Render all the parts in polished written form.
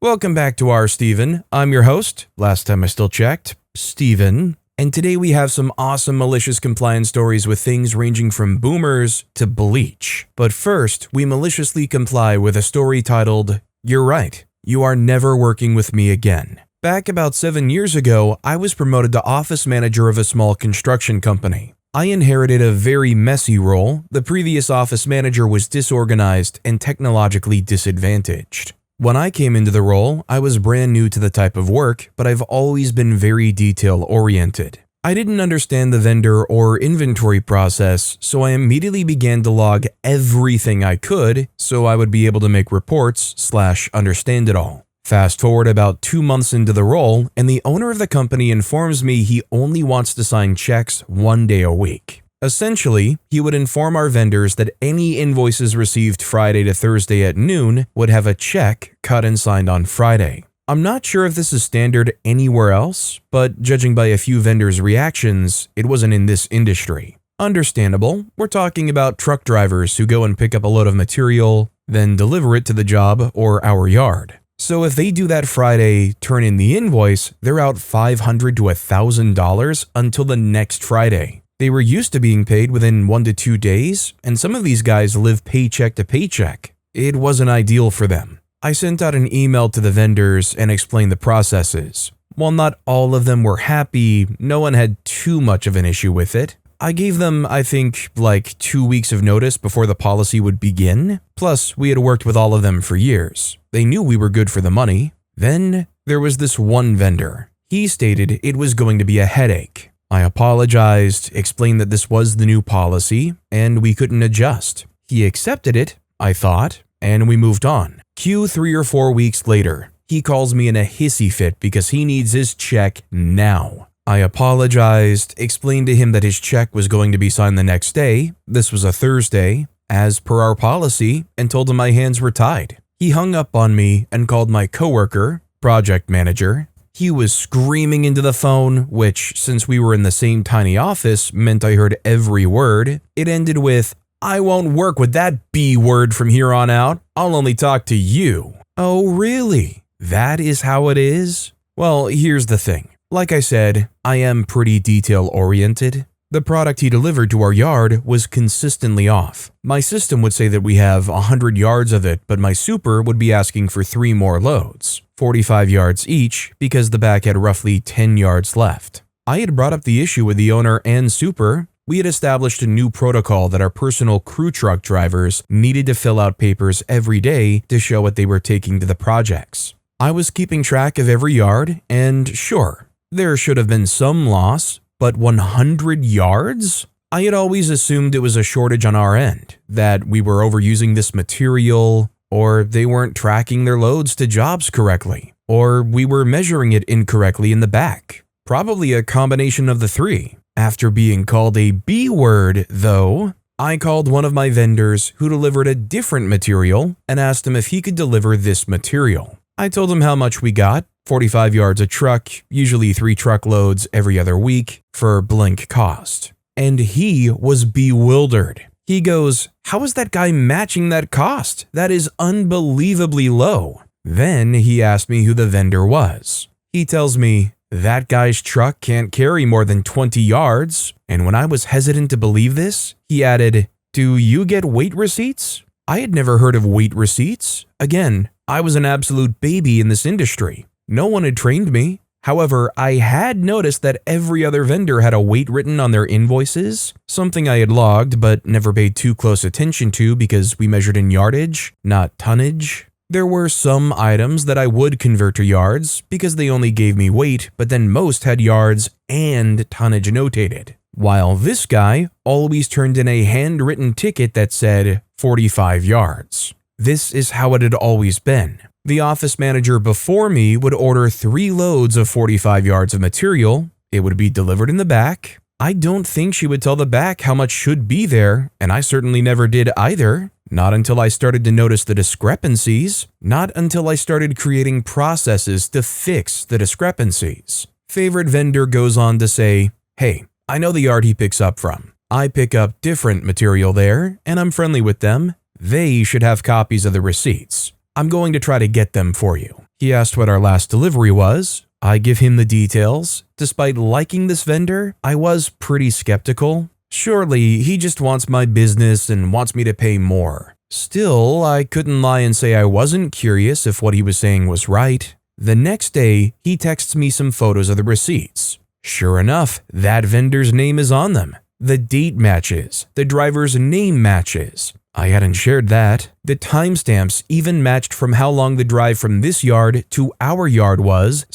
Welcome back to our Steven. I'm your host, last time I still checked, Steven, and today we have some awesome malicious compliance stories with things ranging from boomers to bleach. But first, we maliciously comply with a story titled, "You're right, you are never working with me again." Back about 7 years ago, I was promoted to office manager of a small construction company. I inherited a very messy role. The previous office manager was disorganized and technologically disadvantaged. When I came into the role, I was brand new to the type of work, but I've always been very detail-oriented. I didn't understand the vendor or inventory process, so I immediately began to log everything I could so I would be able to make reports/understand it all. Fast forward about 2 months into the role, and the owner of the company informs me he only wants to sign checks 1 day a week. Essentially, he would inform our vendors that any invoices received Friday to Thursday at noon would have a check cut and signed on Friday. I'm not sure if this is standard anywhere else, but judging by a few vendors' reactions, it wasn't in this industry. Understandable, we're talking about truck drivers who go and pick up a load of material, then deliver it to the job or our yard. So if they do that Friday, turn in the invoice, they're out $500 to $1,000 until the next Friday. They were used to being paid within 1 to 2 days, and some of these guys live paycheck to paycheck. It wasn't ideal for them. I sent out an email to the vendors and explained the processes. While not all of them were happy, no one had too much of an issue with it. I gave them, I think, like 2 weeks of notice before the policy would begin. Plus, we had worked with all of them for years. They knew we were good for the money. Then, there was this one vendor. He stated it was going to be a headache. I apologized, explained that this was the new policy, and we couldn't adjust. He accepted it, I thought, and we moved on. Cue 3 or 4 weeks later. He calls me in a hissy fit because he needs his check now. I apologized, explained to him that his check was going to be signed the next day. This was a Thursday, as per our policy, and told him my hands were tied. He hung up on me and called my coworker, project manager. He was screaming into the phone, which, since we were in the same tiny office, meant I heard every word. It ended with, "I won't work with that B word from here on out. I'll only talk to you." Oh, really? That is how it is? Well, here's the thing. Like I said, I am pretty detail-oriented. The product he delivered to our yard was consistently off. My system would say that we have 100 yards of it, but my super would be asking for 3 more loads, 45 yards each, because the back had roughly 10 yards left. I had brought up the issue with the owner and super. We had established a new protocol that our personal crew truck drivers needed to fill out papers every day to show what they were taking to the projects. I was keeping track of every yard, and sure, there should have been some loss, but 100 yards? I had always assumed it was a shortage on our end, that we were overusing this material, or they weren't tracking their loads to jobs correctly, or we were measuring it incorrectly in the back. Probably a combination of the 3. After being called a B word, though, I called one of my vendors who delivered a different material and asked him if he could deliver this material. I told him how much we got, 45 yards a truck, usually 3 truckloads every other week, for blank cost. And he was bewildered. He goes, "How is that guy matching that cost? That is unbelievably low." Then he asked me who the vendor was. He tells me, "That guy's truck can't carry more than 20 yards. And when I was hesitant to believe this, he added, "Do you get weight receipts?" I had never heard of weight receipts. Again, I was an absolute baby in this industry. No one had trained me. However, I had noticed that every other vendor had a weight written on their invoices, something I had logged but never paid too close attention to because we measured in yardage, not tonnage. There were some items that I would convert to yards because they only gave me weight, but then most had yards and tonnage notated. While this guy always turned in a handwritten ticket that said 45 yards. This is how it had always been. The office manager before me would order 3 loads of 45 yards of material. It would be delivered in the back. I don't think she would tell the back how much should be there, and I certainly never did either. Not until I started to notice the discrepancies. Not until I started creating processes to fix the discrepancies. Favorite vendor goes on to say, "Hey, I know the yard he picks up from. I pick up different material there, and I'm friendly with them. They should have copies of the receipts. I'm going to try to get them for you." He asked what our last delivery was. I give him the details. Despite liking this vendor, I was pretty skeptical. Surely, he just wants my business and wants me to pay more. Still, I couldn't lie and say I wasn't curious if what he was saying was right. The next day, he texts me some photos of the receipts. Sure enough, that vendor's name is on them. The date matches. The driver's name matches. I hadn't shared that. The timestamps even matched from how long the drive from this yard to our yard was,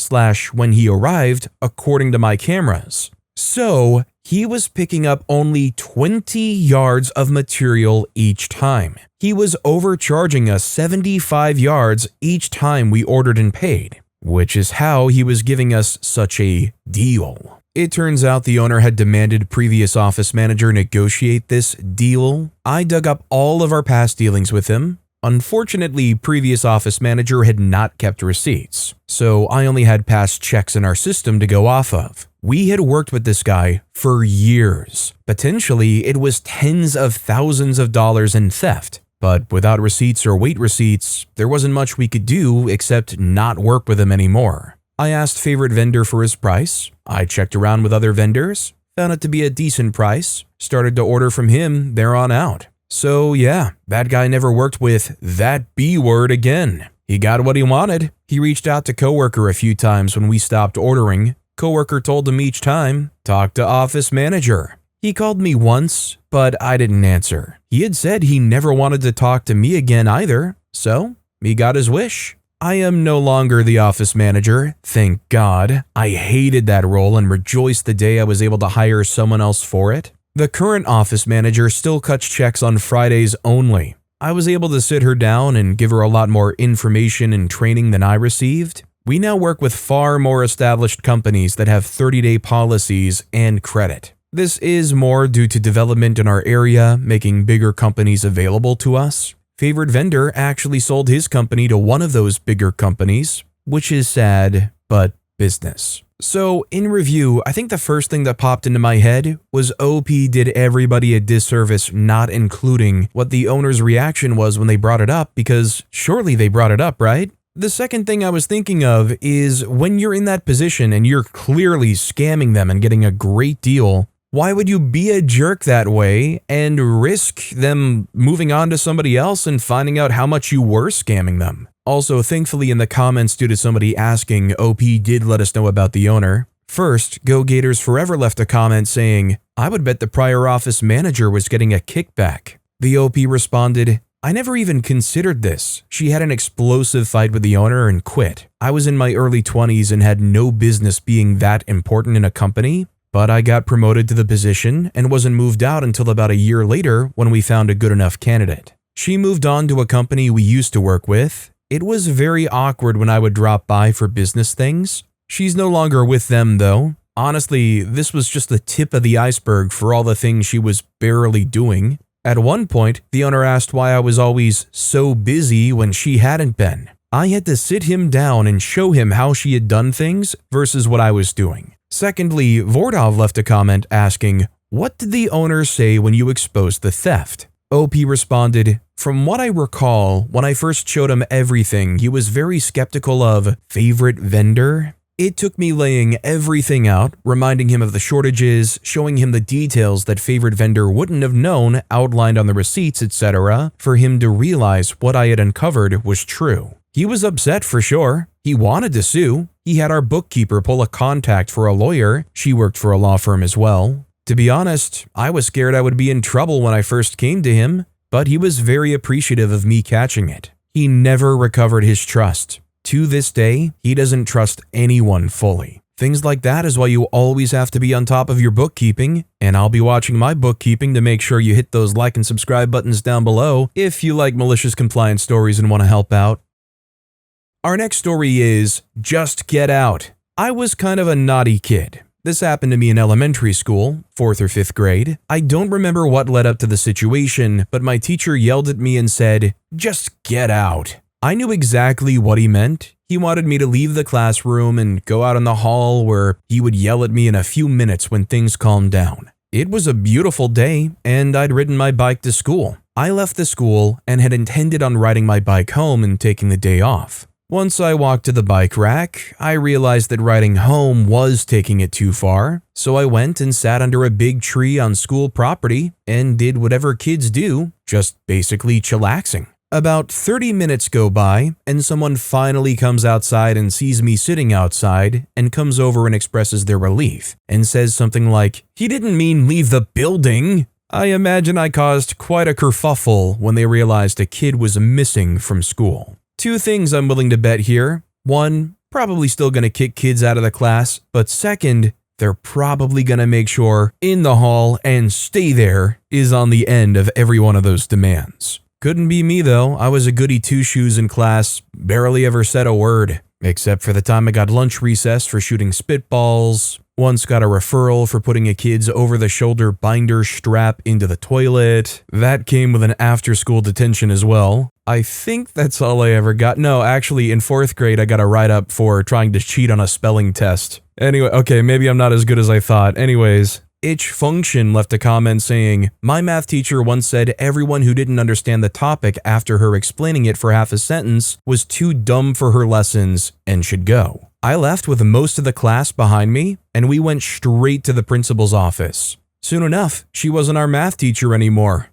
/ when he arrived, according to my cameras. So, he was picking up only 20 yards of material each time. He was overcharging us 75 yards each time we ordered and paid, which is how he was giving us such a deal. It turns out the owner had demanded previous office manager negotiate this deal. I dug up all of our past dealings with him. Unfortunately, previous office manager had not kept receipts, so I only had past checks in our system to go off of. We had worked with this guy for years. Potentially, it was tens of thousands of dollars in theft. But without receipts or weight receipts, there wasn't much we could do except not work with him anymore. I asked favorite vendor for his price. I checked around with other vendors, found it to be a decent price, started to order from him there on out. So yeah, that guy never worked with that B word again. He got what he wanted. He reached out to coworker a few times when we stopped ordering. Coworker told him each time, talk to office manager. He called me once, but I didn't answer. He had said he never wanted to talk to me again either, so he got his wish. I am no longer the office manager, thank God. I hated that role and rejoiced the day I was able to hire someone else for it. The current office manager still cuts checks on Fridays only. I was able to sit her down and give her a lot more information and training than I received. We now work with far more established companies that have 30-day policies and credit. This is more due to development in our area, making bigger companies available to us. Favorite vendor actually sold his company to one of those bigger companies, which is sad, but business. So, in review, I think the first thing that popped into my head was OP did everybody a disservice not including what the owner's reaction was when they brought it up, because surely they brought it up, right? The second thing I was thinking of is when you're in that position and you're clearly scamming them and getting a great deal, why would you be a jerk that way and risk them moving on to somebody else and finding out how much you were scamming them? Also, thankfully in the comments due to somebody asking, OP did let us know about the owner. First, Go Gators Forever left a comment saying, I would bet the prior office manager was getting a kickback. The OP responded, I never even considered this. She had an explosive fight with the owner and quit. I was in my early 20s and had no business being that important in a company. But I got promoted to the position and wasn't moved out until about a year later when we found a good enough candidate. She moved on to a company we used to work with. It was very awkward when I would drop by for business things. She's no longer with them though. Honestly, this was just the tip of the iceberg for all the things she was barely doing. At one point, the owner asked why I was always so busy when she hadn't been. I had to sit him down and show him how she had done things versus what I was doing. Secondly, Vordov left a comment asking, what did the owner say when you exposed the theft? OP responded, from what I recall, when I first showed him everything, he was very skeptical of favorite vendor. It took me laying everything out, reminding him of the shortages, showing him the details that favorite vendor wouldn't have known outlined on the receipts, etc., for him to realize what I had uncovered was true. He was upset for sure. He wanted to sue. He had our bookkeeper pull a contact for a lawyer. She worked for a law firm as well. To be honest, I was scared I would be in trouble when I first came to him, but he was very appreciative of me catching it. He never recovered his trust. To this day, he doesn't trust anyone fully. Things like that is why you always have to be on top of your bookkeeping, and I'll be watching my bookkeeping to make sure you hit those like and subscribe buttons down below if you like malicious compliance stories and want to help out. Our next story is Just Get Out. I was kind of a naughty kid. This happened to me in elementary school, 4th or 5th grade. I don't remember what led up to the situation, but my teacher yelled at me and said, "Just get out." I knew exactly what he meant. He wanted me to leave the classroom and go out in the hall where he would yell at me in a few minutes when things calmed down. It was a beautiful day, and I'd ridden my bike to school. I left the school and had intended on riding my bike home and taking the day off. Once I walked to the bike rack, I realized that riding home was taking it too far, so I went and sat under a big tree on school property and did whatever kids do, just basically chillaxing. About 30 minutes go by, and someone finally comes outside and sees me sitting outside and comes over and expresses their relief and says something like, "He didn't mean leave the building." I imagine I caused quite a kerfuffle when they realized a kid was missing from school. Two things I'm willing to bet here. One, probably still gonna kick kids out of the class, but second, they're probably gonna make sure "in the hall and stay there" is on the end of every one of those demands. Couldn't be me though. I was a goody two-shoes in class, barely ever said a word, except for the time I got lunch recess for shooting spitballs. Once got a referral for putting a kid's over-the-shoulder binder strap into the toilet. That came with an after-school detention as well. I think that's all I ever got. No, actually, in 4th grade, I got a write-up for trying to cheat on a spelling test. Anyway, okay, maybe I'm not as good as I thought. Anyways, Itch Function left a comment saying, "My math teacher once said everyone who didn't understand the topic after her explaining it for half a sentence was too dumb for her lessons and should go." I left with most of the class behind me, and we went straight to the principal's office. Soon enough, she wasn't our math teacher anymore.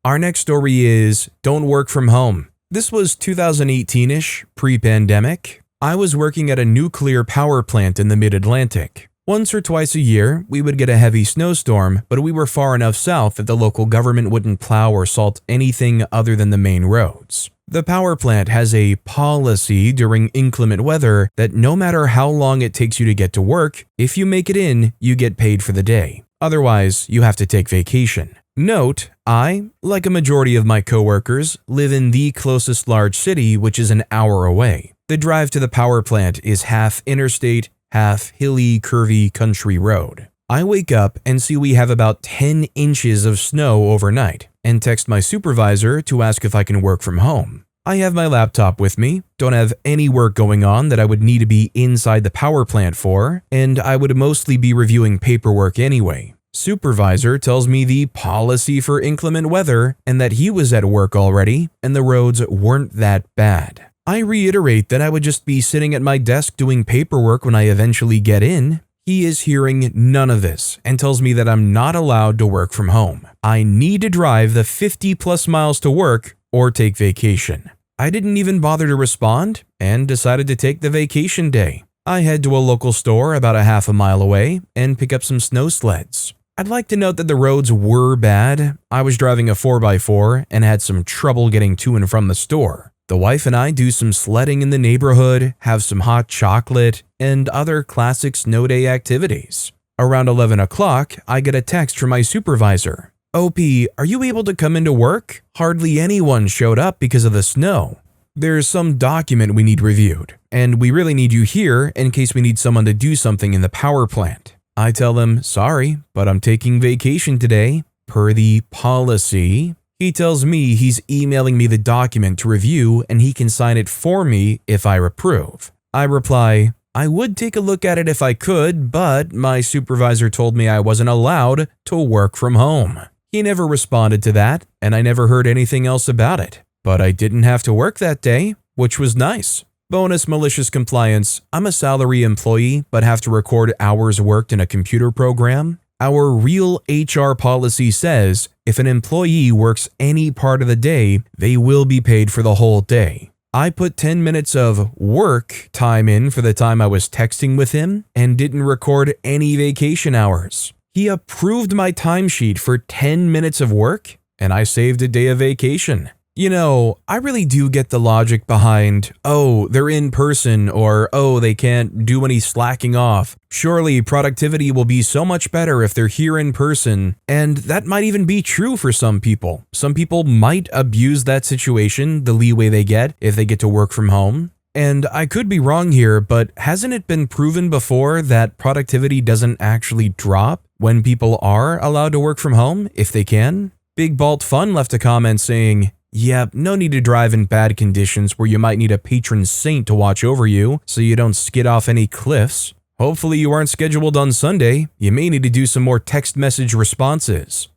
Our next story is Don't Work From Home. This was 2018-ish, pre-pandemic. I was working at a nuclear power plant in the mid-Atlantic. Once or twice a year, we would get a heavy snowstorm, but we were far enough south that the local government wouldn't plow or salt anything other than the main roads. The power plant has a policy during inclement weather that no matter how long it takes you to get to work, if you make it in, you get paid for the day. Otherwise, you have to take vacation. Note, I, like a majority of my coworkers, live in the closest large city, which is an hour away. The drive to the power plant is half interstate, half hilly, curvy country road. I wake up and see we have about 10 inches of snow overnight and text my supervisor to ask if I can work from home. I have my laptop with me, don't have any work going on that I would need to be inside the power plant for, and I would mostly be reviewing paperwork anyway. Supervisor tells me the policy for inclement weather and that he was at work already and the roads weren't that bad. I reiterate that I would just be sitting at my desk doing paperwork when I eventually get in. He is hearing none of this and tells me that I'm not allowed to work from home. I need to drive the 50+ miles to work or take vacation. I didn't even bother to respond and decided to take the vacation day. I head to a local store about a half a mile away and pick up some snow sleds. I'd like to note that the roads were bad. I was driving a 4x4 and had some trouble getting to and from the store. The wife and I do some sledding in the neighborhood, have some hot chocolate, and other classic snow day activities. Around 11 o'clock, I get a text from my supervisor. "OP, are you able to come into work? Hardly anyone showed up because of the snow. There's some document we need reviewed, and we really need you here in case we need someone to do something in the power plant." I tell him, "Sorry, but I'm taking vacation today, per the policy." He tells me he's emailing me the document to review and he can sign it for me if I approve. I reply, "I would take a look at it if I could, but my supervisor told me I wasn't allowed to work from home." He never responded to that, and I never heard anything else about it. But I didn't have to work that day, which was nice. Bonus malicious compliance. I'm a salary employee, but have to record hours worked in a computer program. Our real HR policy says if an employee works any part of the day, they will be paid for the whole day. I put 10 minutes of work time in for the time I was texting with him and didn't record any vacation hours. He approved my timesheet for 10 minutes of work, and I saved a day of vacation. You know, I really do get the logic behind, oh, they're in person, or oh, they can't do any slacking off. Surely productivity will be so much better if they're here in person, and that might even be true for some people. Some people might abuse that situation, the leeway they get if they get to work from home. And I could be wrong here, but hasn't it been proven before that productivity doesn't actually drop when people are allowed to work from home if they can? Big Balt Fun left a comment saying, "Yep, no need to drive in bad conditions where you might need a patron saint to watch over you so you don't skid off any cliffs. Hopefully you aren't scheduled on Sunday. You may need to do some more text message responses."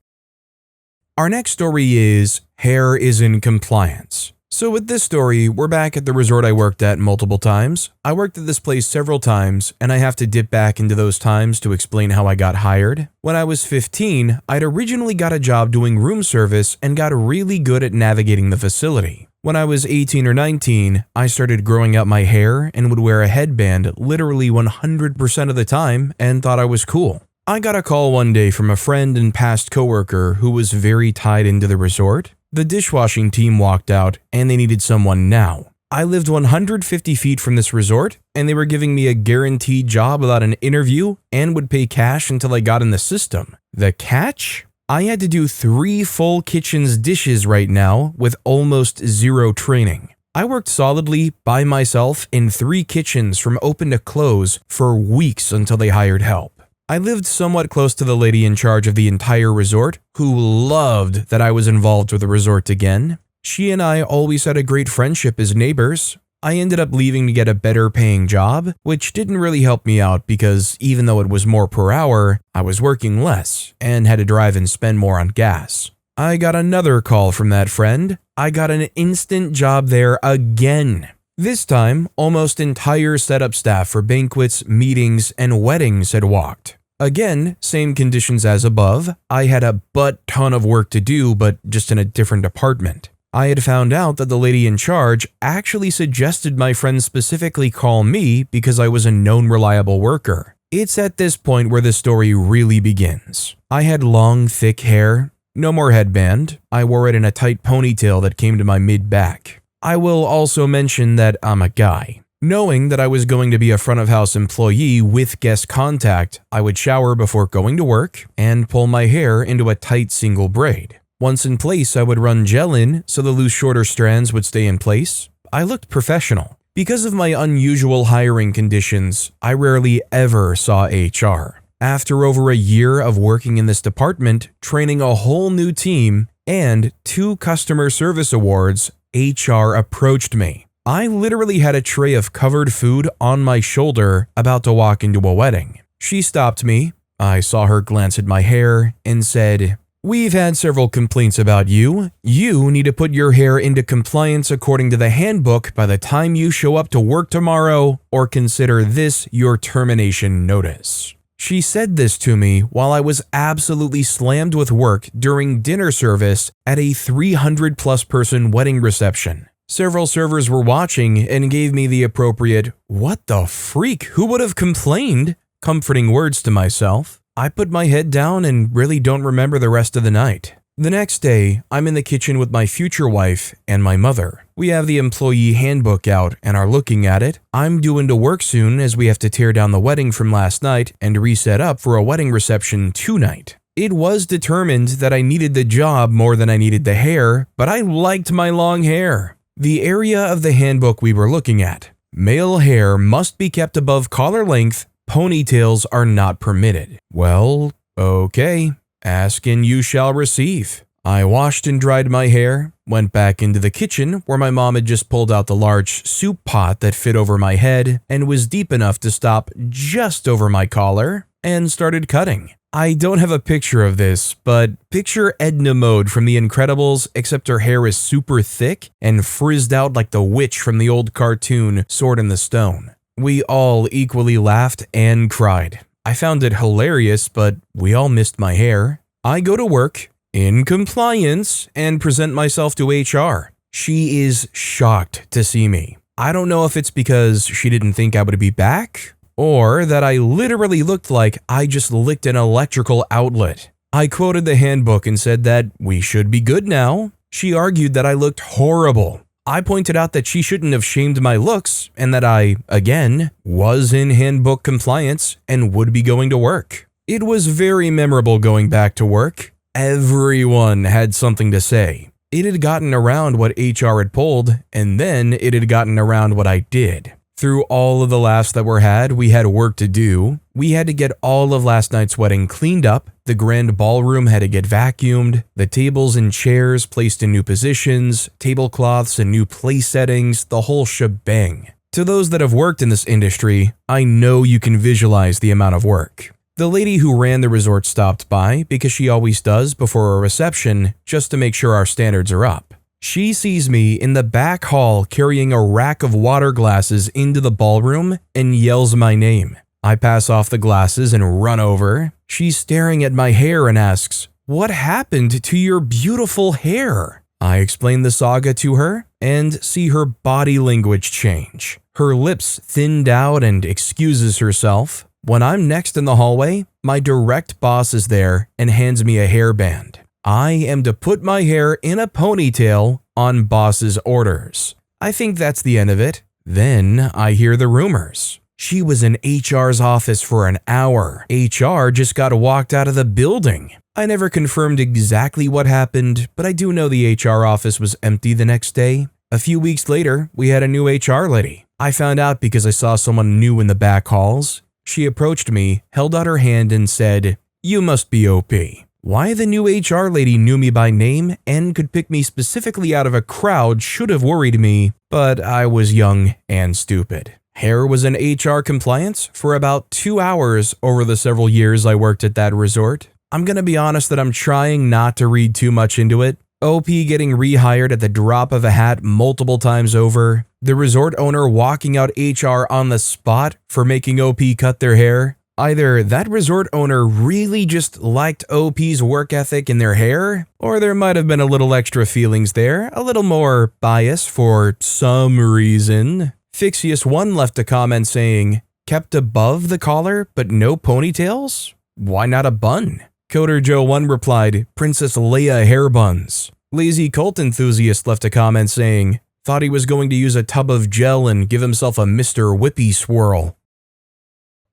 Our next story is Hair is in Compliance. So with this story, we're back at the resort I worked at multiple times. I worked at this place several times, and I have to dip back into those times to explain how I got hired. When I was 15, I'd originally got a job doing room service and got really good at navigating the facility. When I was 18 or 19, I started growing out my hair and would wear a headband literally 100% of the time and thought I was cool. I got a call one day from a friend and past coworker who was very tied into the resort. The dishwashing team walked out and they needed someone now. I lived 150 feet from this resort and they were giving me a guaranteed job without an interview and would pay cash until I got in the system. The catch? I had to do 3 full kitchen's dishes right now with almost zero training. I worked solidly by myself in 3 kitchens from open to close for weeks until they hired help. I lived somewhat close to the lady in charge of the entire resort, who loved that I was involved with the resort again. She and I always had a great friendship as neighbors. I ended up leaving to get a better paying job, which didn't really help me out because even though it was more per hour, I was working less and had to drive and spend more on gas. I got another call from that friend. I got an instant job there again. This time, almost entire setup staff for banquets, meetings, and weddings had walked. Again, same conditions as above. I had a butt-ton of work to do, but just in a different department. I had found out that the lady in charge actually suggested my friend specifically call me because I was a known reliable worker. It's at this point where the story really begins. I had long, thick hair, no more headband. I wore it in a tight ponytail that came to my mid-back. I will also mention that I'm a guy. Knowing that I was going to be a front-of-house employee with guest contact, I would shower before going to work and pull my hair into a tight single braid. Once in place, I would run gel in so the loose shorter strands would stay in place. I looked professional. Because of my unusual hiring conditions, I rarely ever saw HR. After over a year of working in this department, training a whole new team, and 2 customer service awards, HR approached me. I literally had a tray of covered food on my shoulder about to walk into a wedding. She stopped me. I saw her glance at my hair and said, "We've had several complaints about you. You need to put your hair into compliance according to the handbook by the time you show up to work tomorrow, or consider this your termination notice." She said this to me while I was absolutely slammed with work during dinner service at a 300+ person wedding reception. Several servers were watching and gave me the appropriate, "What the freak, who would have complained?" comforting words to myself. I put my head down and really don't remember the rest of the night. The next day, I'm in the kitchen with my future wife and my mother. We have the employee handbook out and are looking at it. I'm due into work soon as we have to tear down the wedding from last night and reset up for a wedding reception tonight. It was determined that I needed the job more than I needed the hair, but I liked my long hair. The area of the handbook we were looking at. Male hair must be kept above collar length. Ponytails are not permitted. Well, okay. Ask and you shall receive. I washed and dried my hair, went back into the kitchen where my mom had just pulled out the large soup pot that fit over my head and was deep enough to stop just over my collar, and started cutting. I don't have a picture of this, but picture Edna Mode from The Incredibles, except her hair is super thick and frizzed out like the witch from the old cartoon Sword in the Stone. We all equally laughed and cried. I found it hilarious, but we all missed my hair. I go to work, in compliance, and present myself to HR. She is shocked to see me. I don't know if it's because she didn't think I would be back, or that I literally looked like I just licked an electrical outlet. I quoted the handbook and said that we should be good now. She argued that I looked horrible. I pointed out that she shouldn't have shamed my looks and that I, again, was in handbook compliance and would be going to work. It was very memorable going back to work. Everyone had something to say. It had gotten around what HR had pulled, and then it had gotten around what I did. Through all of the laughs that were had, we had work to do. We had to get all of last night's wedding cleaned up, the grand ballroom had to get vacuumed, the tables and chairs placed in new positions, tablecloths and new place settings, the whole shebang. To those that have worked in this industry, I know you can visualize the amount of work. The lady who ran the resort stopped by because she always does before a reception just to make sure our standards are up. She sees me in the back hall carrying a rack of water glasses into the ballroom and yells my name. I pass off the glasses and run over. She's staring at my hair and asks, "What happened to your beautiful hair?" I explain the saga to her and see her body language change. Her lips thinned out and excuses herself. When I'm next in the hallway, my direct boss is there and hands me a hairband. I am to put my hair in a ponytail on boss's orders. I think that's the end of it. Then I hear the rumors. She was in HR's office for an hour. HR just got walked out of the building. I never confirmed exactly what happened, but I do know the HR office was empty the next day. A few weeks later, we had a new HR lady. I found out because I saw someone new in the back halls. She approached me, held out her hand and said, "You must be OP." Why the new HR lady knew me by name and could pick me specifically out of a crowd should have worried me, but I was young and stupid. Hair was in HR compliance for about 2 hours over the several years I worked at that resort. I'm gonna be honest that I'm trying not to read too much into it. OP getting rehired at the drop of a hat multiple times over, the resort owner walking out HR on the spot for making OP cut their hair. Either that resort owner really just liked OP's work ethic in their hair, or there might have been a little extra feelings there, a little more bias for some reason. Fixius1 left a comment saying, "Kept above the collar but no ponytails? Why not a bun?" Coder Joe 1 replied, "Princess Leia hair buns." Lazy Cult Enthusiast left a comment saying, "Thought he was going to use a tub of gel and give himself a Mr. Whippy swirl."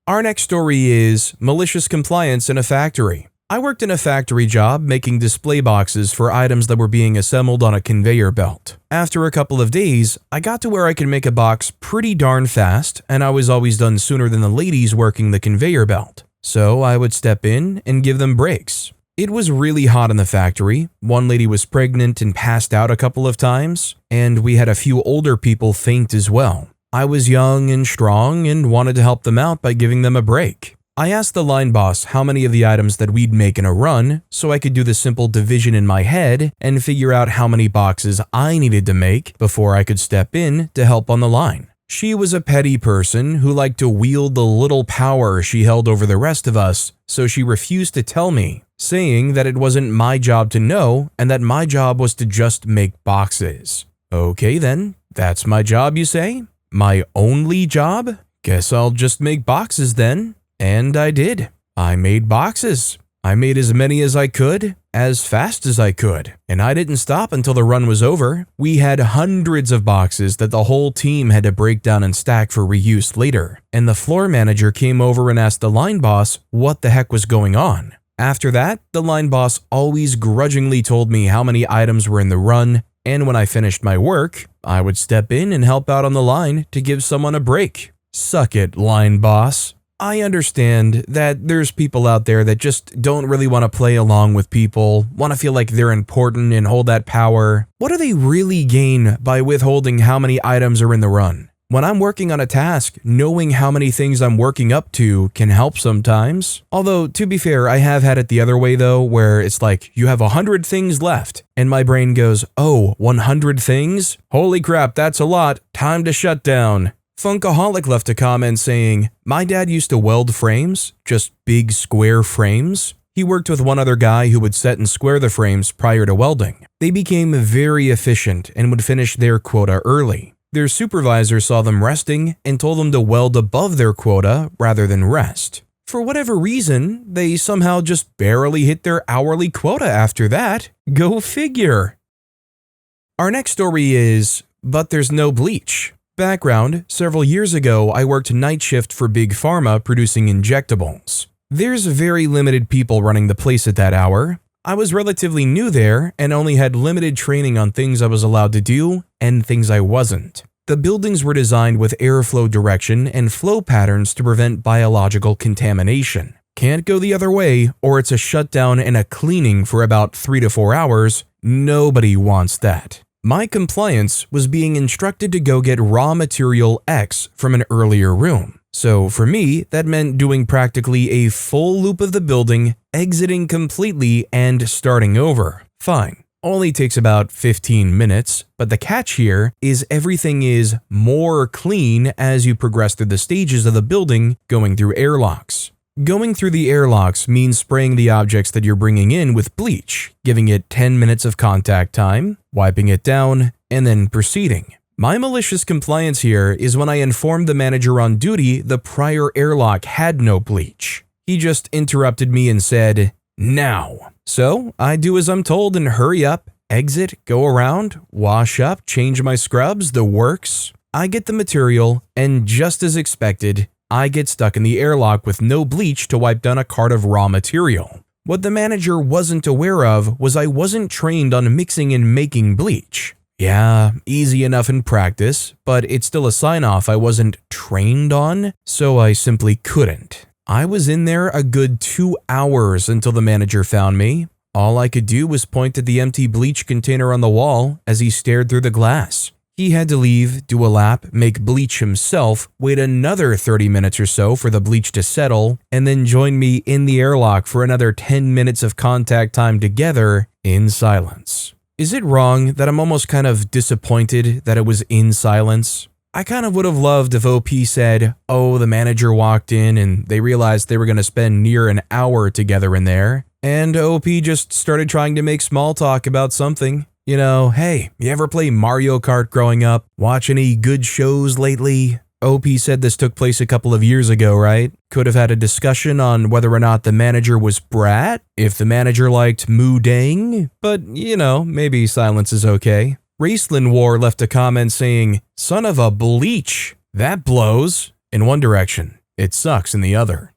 Our next story is malicious compliance in a factory. I worked in a factory job making display boxes for items that were being assembled on a conveyor belt. After a couple of days, I got to where I could make a box pretty darn fast, and I was always done sooner than the ladies working the conveyor belt. So I would step in and give them breaks. It was really hot in the factory. One lady was pregnant and passed out a couple of times, and we had a few older people faint as well. I was young and strong and wanted to help them out by giving them a break. I asked the line boss how many of the items that we'd make in a run so I could do the simple division in my head and figure out how many boxes I needed to make before I could step in to help on the line. She was a petty person who liked to wield the little power she held over the rest of us, so she refused to tell me, saying that it wasn't my job to know and that my job was to just make boxes. Okay then, that's my job, you say? My only job? Guess I'll just make boxes then. And I did. I made boxes. I made as many as I could, as fast as I could. And I didn't stop until the run was over. We had hundreds of boxes that the whole team had to break down and stack for reuse later. And the floor manager came over and asked the line boss what the heck was going on. After that, the line boss always grudgingly told me how many items were in the run, and when I finished my work, I would step in and help out on the line to give someone a break. Suck it, line boss. I understand that there's people out there that just don't really want to play along with people, want to feel like they're important and hold that power. What do they really gain by withholding how many items are in the run? When I'm working on a task, knowing how many things I'm working up to can help sometimes. Although, to be fair, I have had it the other way though, where it's like, you have 100 things left, and my brain goes, oh, 100 things? Holy crap, that's a lot. Time to shut down. Funkaholic left a comment saying, "My dad used to weld frames, just big square frames. He worked with one other guy who would set and square the frames prior to welding. They became very efficient and would finish their quota early. Their supervisor saw them resting and told them to weld above their quota rather than rest. For whatever reason, they somehow just barely hit their hourly quota after that. Go figure." Our next story is, but there's no bleach. Background, several years ago, I worked night shift for Big Pharma producing injectables. There's very limited people running the place at that hour. I was relatively new there and only had limited training on things I was allowed to do and things I wasn't. The buildings were designed with airflow direction and flow patterns to prevent biological contamination. Can't go the other way, or it's a shutdown and a cleaning for about 3 to 4 hours. Nobody wants that. My compliance was being instructed to go get raw material X from an earlier room. So for me, that meant doing practically a full loop of the building, exiting completely, and starting over. Fine. Only takes about 15 minutes, but the catch here is everything is more clean as you progress through the stages of the building going through airlocks. Going through the airlocks means spraying the objects that you're bringing in with bleach, giving it 10 minutes of contact time, wiping it down, and then proceeding. My malicious compliance here is when I informed the manager on duty the prior airlock had no bleach. He just interrupted me and said, "Now." So I do as I'm told and hurry up, exit, go around, wash up, change my scrubs, the works. I get the material, and just as expected, I get stuck in the airlock with no bleach to wipe down a cart of raw material. What the manager wasn't aware of was I wasn't trained on mixing and making bleach. Yeah, easy enough in practice, but it's still a sign-off I wasn't trained on, so I simply couldn't. I was in there a good 2 hours until the manager found me. All I could do was point at the empty bleach container on the wall as he stared through the glass. He had to leave, do a lap, make bleach himself, wait another 30 minutes or so for the bleach to settle, and then join me in the airlock for another 10 minutes of contact time together in silence. Is it wrong that I'm almost kind of disappointed that it was in silence? I kind of would have loved if OP said, "Oh, the manager walked in and they realized they were going to spend near an hour together in there," and OP just started trying to make small talk about something. You know, "Hey, you ever play Mario Kart growing up? Watch any good shows lately?" OP said this took place a couple of years ago, right? Could have had a discussion on whether or not the manager was brat, if the manager liked Moo Dang, but you know, maybe silence is okay. Raceland War left a comment saying, "Son of a bleach, that blows," in one direction, it sucks in the other.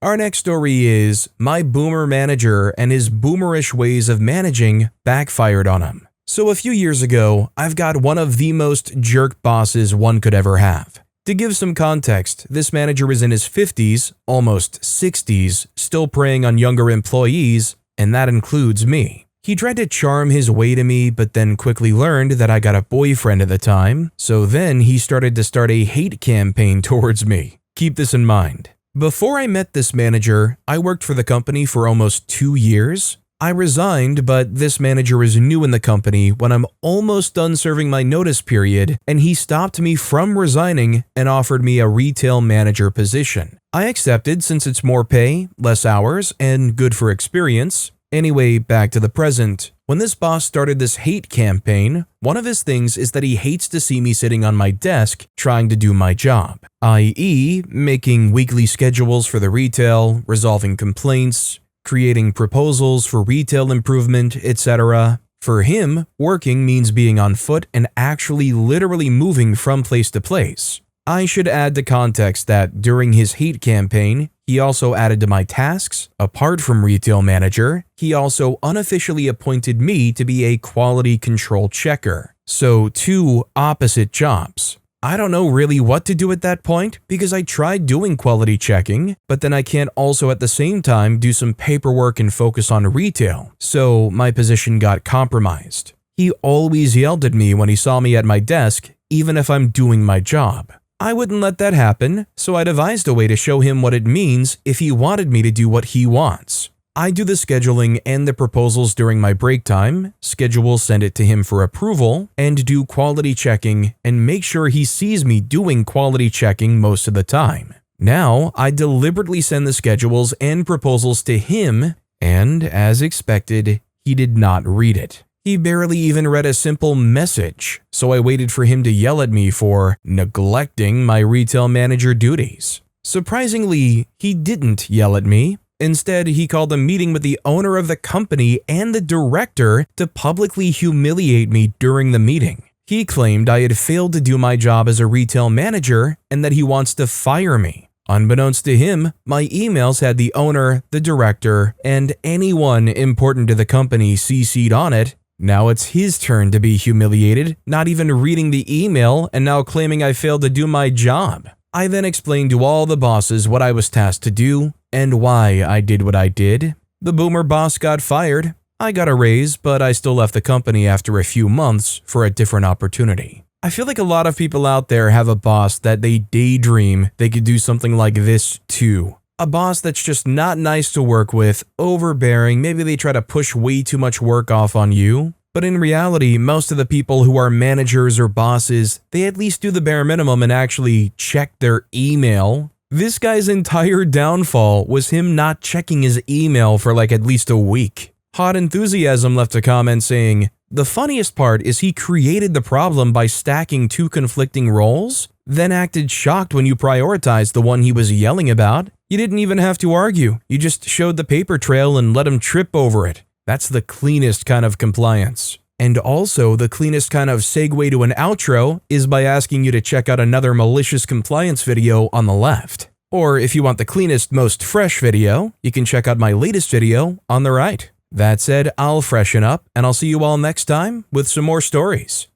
Our next story is my boomer manager and his boomerish ways of managing backfired on him. So a few years ago, I've got one of the most jerk bosses one could ever have. To give some context, this manager is in his 50s, almost 60s, still preying on younger employees, and that includes me. He tried to charm his way to me, but then quickly learned that I got a boyfriend at the time, so then he started to start a hate campaign towards me. Keep this in mind. Before I met this manager, I worked for the company for almost 2 years. I resigned, but this manager is new in the company when I'm almost done serving my notice period, and he stopped me from resigning and offered me a retail manager position. I accepted since it's more pay, less hours, and good for experience. Anyway, back to the present. When this boss started this hate campaign, one of his things is that he hates to see me sitting on my desk trying to do my job, i.e., making weekly schedules for the retail, resolving complaints, creating proposals for retail improvement, etc. For him, working means being on foot and actually literally moving from place to place. I should add the context that during his hate campaign, he also added to my tasks. Apart from retail manager, he also unofficially appointed me to be a quality control checker. So 2 opposite jobs. I don't know really what to do at that point because I tried doing quality checking, but then I can't also at the same time do some paperwork and focus on retail. So my position got compromised. He always yelled at me when he saw me at my desk, even if I'm doing my job. I wouldn't let that happen, so I devised a way to show him what it means if he wanted me to do what he wants. I do the scheduling and the proposals during my break time, send it to him for approval, and do quality checking and make sure he sees me doing quality checking most of the time. Now, I deliberately send the schedules and proposals to him, and as expected, he did not read it. He barely even read a simple message, so I waited for him to yell at me for neglecting my retail manager duties. Surprisingly, he didn't yell at me. Instead, he called a meeting with the owner of the company and the director to publicly humiliate me during the meeting. He claimed I had failed to do my job as a retail manager and that he wants to fire me. Unbeknownst to him, my emails had the owner, the director, and anyone important to the company CC'd on it. Now it's his turn to be humiliated, not even reading the email and now claiming I failed to do my job. I then explained to all the bosses what I was tasked to do and why I did what I did. The boomer boss got fired. I got a raise, but I still left the company after a few months for a different opportunity. I feel like a lot of people out there have a boss that they daydream they could do something like this too. A boss that's just not nice to work with, overbearing, maybe they try to push way too much work off on you. But in reality, most of the people who are managers or bosses, they at least do the bare minimum and actually check their email. This guy's entire downfall was him not checking his email for like at least a week. Hot Enthusiasm left a comment saying, "The funniest part is he created the problem by stacking two conflicting roles, then acted shocked when you prioritized the one he was yelling about. You didn't even have to argue, you just showed the paper trail and let him trip over it. That's the cleanest kind of compliance." And also, the cleanest kind of segue to an outro is by asking you to check out another malicious compliance video on the left. Or if you want the cleanest, most fresh video, you can check out my latest video on the right. That said, I'll freshen up, and I'll see you all next time with some more stories.